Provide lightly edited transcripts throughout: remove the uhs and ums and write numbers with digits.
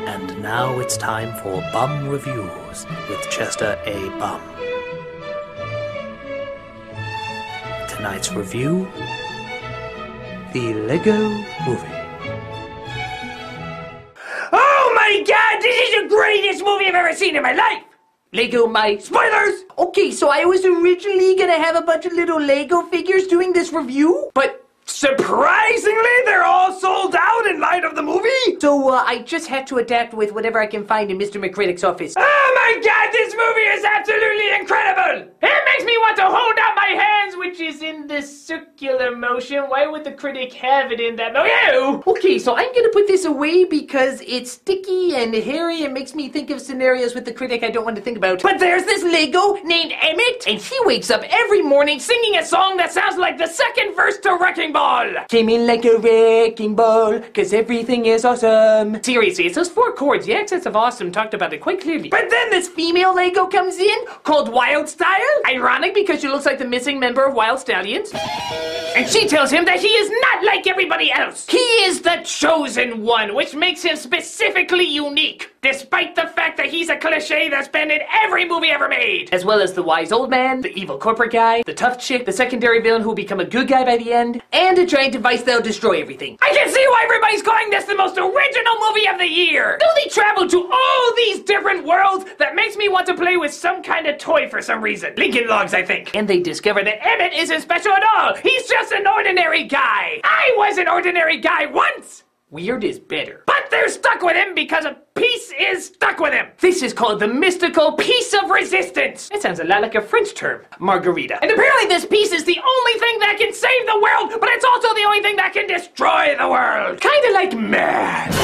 And now it's time for Bum Reviews with Chester A. Bum. Tonight's review, the Leggo Movie. Oh my god, this is the greatest movie I've ever seen in my life! Lego my spoilers! Okay, so I was originally gonna have a bunch of little Lego figures doing this review, but surprisingly, they're all sold out in light of the movie! So, I just had to adapt with whatever I can find in Mr. McCritic's office. Oh my god, this movie is absolutely incredible! It makes me want to hold out my hands, which is in this circular motion. Why would the critic have it in that motion? Okay, so I'm gonna put this away because it's sticky and hairy and makes me think of scenarios with the critic I don't want to think about. But there's this Lego named Emmett, and he wakes up every morning singing a song that sounds like the second verse to Wrecking Ball. Came in like a wrecking ball, cause everything is awesome. Seriously, it's those 4 chords. The accents of awesome talked about it quite clearly. But then this female Lego comes in, called Wild Style. Ironic because she looks like the missing member of Wild Stallions. And she tells him that he is not like everybody else. He is the chosen one, which makes him specifically unique. Despite the fact that he's a cliche that's been in every movie ever made. As well as the wise old man, the evil corporate guy, the tough chick, the secondary villain who will become a good guy by the end, and a giant device that'll destroy everything. I can see why everybody's calling this the most original movie of the year. Do they travel to all these different worlds that makes me want to play with some kind of toy for some reason? Lincoln Logs, I think. And they discover that Emmett isn't special at all. He's just an ordinary guy. I was an ordinary guy once. Weird is better. But they're stuck with him because a piece is stuck with him. This is called the mystical piece of resistance. It sounds a lot like a French term, margarita. And apparently this piece is the only thing that can save the world, but it's also the only thing that can destroy the world. Kinda like math.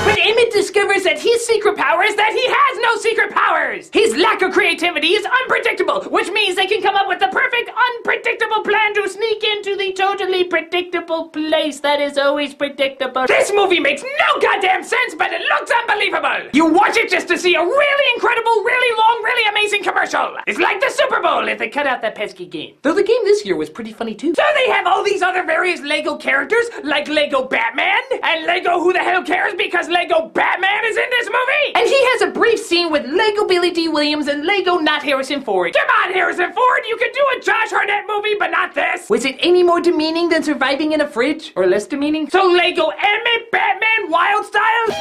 But Emmett discovers that his secret power is that he has no secret powers. His lack of creativity is unpredictable, which means they can come up with the perfect unpredictable plan to sneak into the totally predictable place that is always predictable. This movie makes no goddamn sense, but it looks unbelievable. You watch it just to see a really incredible, really long, really amazing commercial. It's like the Super Bowl if they cut out that pesky game. Though the game this year was pretty funny too. So they have all these other various Lego characters, like Lego Batman, and Lego Who the Hell Cares because Lego Batman is in this movie. And he has a brief scene with Lego Billy D. Williams and Lego not Harrison Ford. Come on, Harrison Ford, you could do a Josh Hartnett movie, but not this. Was it any more demeaning than surviving in a fridge? Or less demeaning? So Lego Emmett, Batman, Wild Style,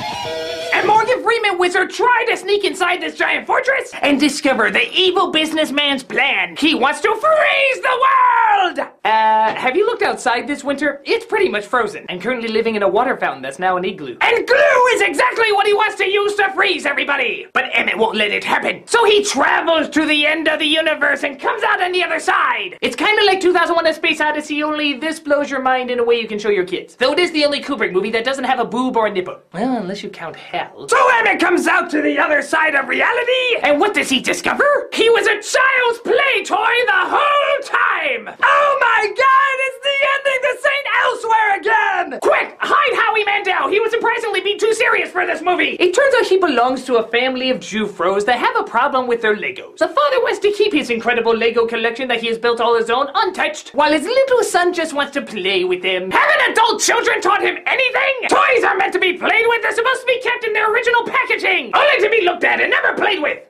and Morgan Freeman Wizard try to sneak inside this giant fortress and discover the evil businessman's plan. He wants to freeze the world! Have you looked outside this winter? It's pretty much frozen. I'm currently living in a water fountain that's now an igloo. And glue is exactly what he wants to use to freeze everybody! But Emmett won't let it happen. So he travels to the end of the universe and comes out on the other side. It's kind of like 2001: A Space Odyssey, only this blows your mind in a way you can show your kids. Though it is the only Kubrick movie that doesn't have a boob or a nipple. Well, unless you count Hell. So Emmett comes out to the other side of reality, and what does he discover? He was a child's play toy the whole time! Oh my god, it's the ending to St. Elsewhere again! Quick, hide Howie Mandel! He was surprisingly being too serious for this movie! It turns out he belongs to a family of Jufros that have a problem with their Legos. The father wants to keep his incredible Lego collection that he has built all his own untouched, while his little son just wants to play with them. Haven't adult children taught him anything? Toys are meant to be played with, they're supposed to be kept in their original packaging! Only to be looked at and never played with!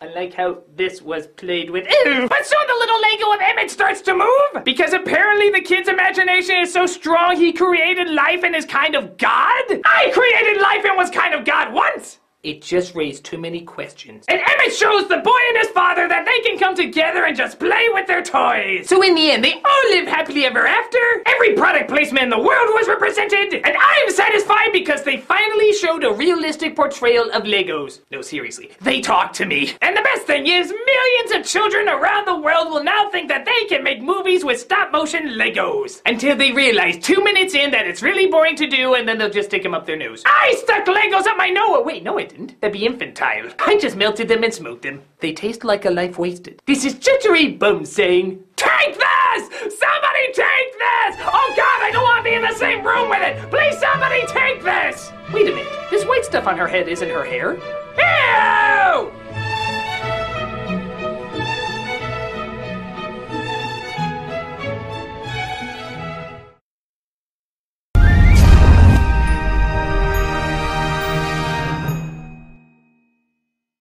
I like how this was played with. Ew. But soon the little Lego of Emmett starts to move! Because apparently the kid's imagination is so strong he created life and is kind of God? I created life and was kind of God once! It just raised too many questions. And Emmett shows the boy and his father that they can come together and just play with their toys. So in the end, they all live happily ever after. Every product placement in the world was represented. And I'm satisfied because they finally showed a realistic portrayal of Legos. No, seriously, they talk to me. And the best thing is, millions of children around the world will now think that they can make movies with stop-motion Legos. Until they realize 2 minutes in that it's really boring to do, and then they'll just stick them up their nose. I stuck Legos up my nose! Wait, no, I didn't. That'd be infantile. I just melted them and smoked them. They taste like a life wasted. This is Jittery Bum saying, take this! Somebody take this! Oh god, I don't want to be in the same room with it! Please somebody take this! Wait a minute, this white stuff on her head isn't her hair.